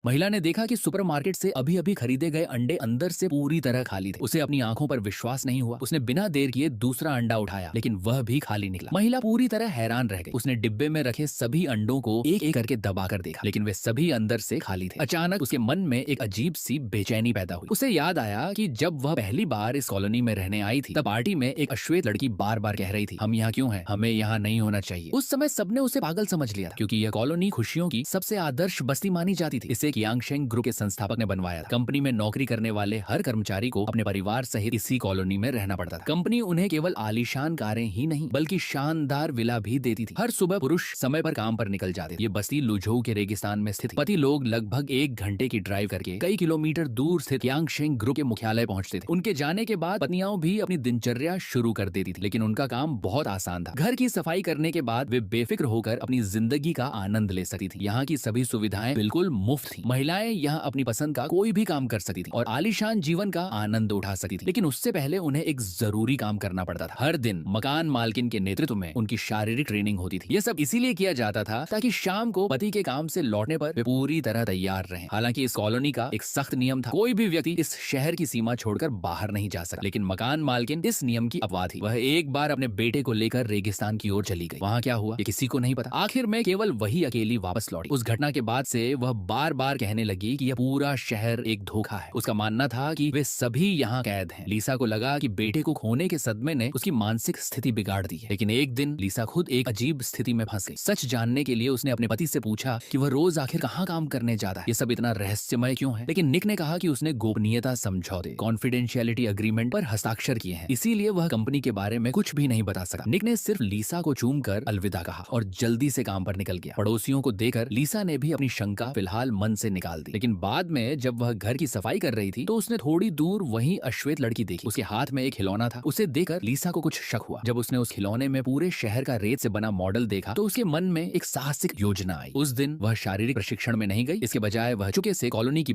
महिला ने देखा कि सुपरमार्केट से अभी अभी खरीदे गए अंडे अंदर से पूरी तरह खाली थे। उसे अपनी आंखों पर विश्वास नहीं हुआ। उसने बिना देर किए दूसरा अंडा उठाया, लेकिन वह भी खाली निकला। महिला पूरी तरह हैरान रह गई। उसने डिब्बे में रखे सभी अंडों को एक एक करके दबाकर देखा, लेकिन वे सभी अंदर से खाली थे। अचानक उसके मन में एक अजीब सी बेचैनी पैदा हुई। उसे याद आया कि जब वह पहली बार इस कॉलोनी में रहने आई थी, तब पार्टी में एक अश्वेत लड़की बार बार कह रही थी, हम यहाँ क्यों हैं? हमें यहाँ नहीं होना चाहिए। उस समय सबने उसे पागल समझ लिया था, क्योंकि यह कॉलोनी खुशियों की सबसे आदर्श बस्ती मानी जाती थी। इसे कियांगशेंग ग्रुप के संस्थापक ने बनवाया था। कंपनी में नौकरी करने वाले हर कर्मचारी को अपने परिवार सहित इसी कॉलोनी में रहना पड़ता था। कंपनी उन्हें केवल आलीशान कारें ही नहीं, बल्कि शानदार विला भी देती थी। हर सुबह पुरुष समय पर काम पर निकल जाते थे। ये बस्ती लुझोउ के रेगिस्तान में स्थित थी। पति लोग लगभग 1 घंटे की ड्राइव करके कई किलोमीटर दूर स्थित कियांगशेंग ग्रुप के मुख्यालय पहुंचते थे। उनके जाने के बाद पत्नियां भी अपनी दिनचर्या शुरू कर देती थी, लेकिन उनका काम बहुत आसान था। घर की सफाई करने के बाद वे बेफिक्र होकर अपनी जिंदगी का आनंद ले सकती थी। यहाँ की सभी सुविधाएं बिल्कुल मुफ्त थी। महिलाएं यहाँ अपनी पसंद का कोई भी काम कर सकती थी और आलीशान जीवन का आनंद उठा सकती थी। लेकिन उससे पहले उन्हें एक जरूरी काम करना पड़ता था। हर दिन मकान मालकिन के नेतृत्व में उनकी शारीरिक ट्रेनिंग होती थी। यह सब इसीलिए किया जाता था ताकि शाम को पति के काम से लौटने पर वे पूरी तरह तैयार रहें। हालांकि इस कॉलोनी का एक सख्त नियम था, कोई भी व्यक्ति इस शहर की सीमा छोड़कर बाहर नहीं जा सकता। लेकिन मकान मालकिन इस नियम की अपवाद थी। वह एक बार अपने बेटे को लेकर रेगिस्तान की ओर चली गई। वहाँ क्या हुआ ये किसी को नहीं पता। आखिर में केवल वही अकेली वापस लौटी। उस घटना के बाद से वह बार बार कहने लगी कि यह पूरा शहर एक धोखा है। उसका मानना था कि वे सभी यहाँ कैद हैं। लीसा को लगा कि बेटे को खोने के सदमे ने उसकी मानसिक स्थिति बिगाड़ दी है। लेकिन एक दिन लीसा खुद एक अजीब स्थिति में फंस गई। सच जानने के लिए उसने अपने पति से पूछा कि वह रोज आखिर कहाँ काम करने जाता है, ये सब इतना रहस्यमय क्यों है। लेकिन निक ने कहा कि उसने गोपनीयता समझौते कॉन्फिडेंशियलिटी एग्रीमेंट पर हस्ताक्षर किए हैं, इसीलिए वह कंपनी के बारे में कुछ भी नहीं बता सका। निक ने सिर्फ लीसा को चूमकर अलविदा कहा और जल्दी से काम पर निकल गया। पड़ोसियों को देखकर लीसा ने भी अपनी शंका फिलहाल मन से निकाल दी। लेकिन बाद में जब वह घर की सफाई कर रही थी तो उसने थोड़ी दूर वहीं अश्वेत लड़की देखी। उसके हाथ में एक खिलौना था। उसे देखकर लीसा को कुछ शक हुआ। जब उसने उस खिलौने में पूरे शहर का रेत से बना मॉडल देखा तो उसके मन में एक साहसिक योजना आई। उस दिन वह शारीरिक प्रशिक्षण में नहीं गई, इसके बजाय वह चुपके से कॉलोनी की